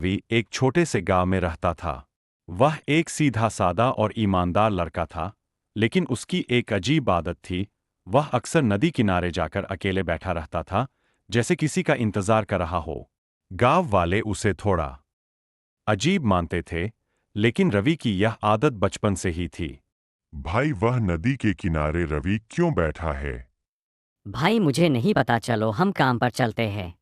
रवि एक छोटे से गांव में रहता था। वह एक सीधा सादा और ईमानदार लड़का था, लेकिन उसकी एक अजीब आदत थी। वह अक्सर नदी किनारे जाकर अकेले बैठा रहता था, जैसे किसी का इंतजार कर रहा हो। गांव वाले उसे थोड़ा अजीब मानते थे, लेकिन रवि की यह आदत बचपन से ही थी। भाई, वह नदी के किनारे रवि क्यों बैठा है? भाई मुझे नहीं पता, चलो हम काम पर चलते हैं।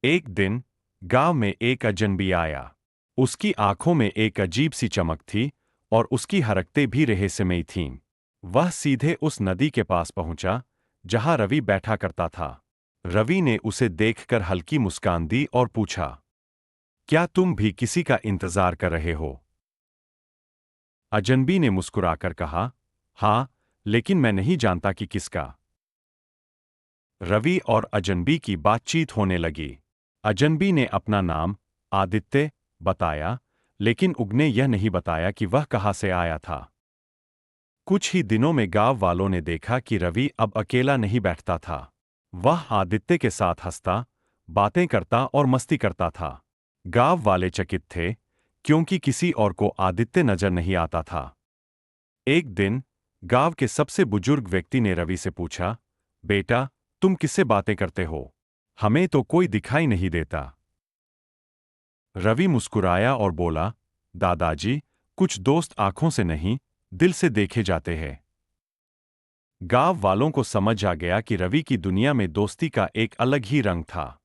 एक दिन गांव में एक अजनबी आया। उसकी आंखों में एक अजीब सी चमक थी और उसकी हरकतें भी रहस्यमयी थीं। वह सीधे उस नदी के पास पहुंचा जहां रवि बैठा करता था। रवि ने उसे देखकर हल्की मुस्कान दी और पूछा, क्या तुम भी किसी का इंतजार कर रहे हो? अजनबी ने मुस्कुराकर कहा, हाँ, लेकिन मैं नहीं जानता कि किसका। रवि और अजनबी की बातचीत होने लगी। अजनबी ने अपना नाम आदित्य बताया, लेकिन उगने यह नहीं बताया कि वह कहाँ से आया था। कुछ ही दिनों में गांव वालों ने देखा कि रवि अब अकेला नहीं बैठता था। वह आदित्य के साथ हंसता, बातें करता और मस्ती करता था। गांव वाले चकित थे, क्योंकि किसी और को आदित्य नजर नहीं आता था। एक दिन गांव के सबसे बुजुर्ग व्यक्ति ने रवि से पूछा, बेटा, तुम किससे बातें करते हो? हमें तो कोई दिखाई नहीं देता। रवि मुस्कुराया और बोला, दादाजी, कुछ दोस्त आंखों से नहीं, दिल से देखे जाते हैं। गांव वालों को समझ आ गया कि रवि की दुनिया में दोस्ती का एक अलग ही रंग था।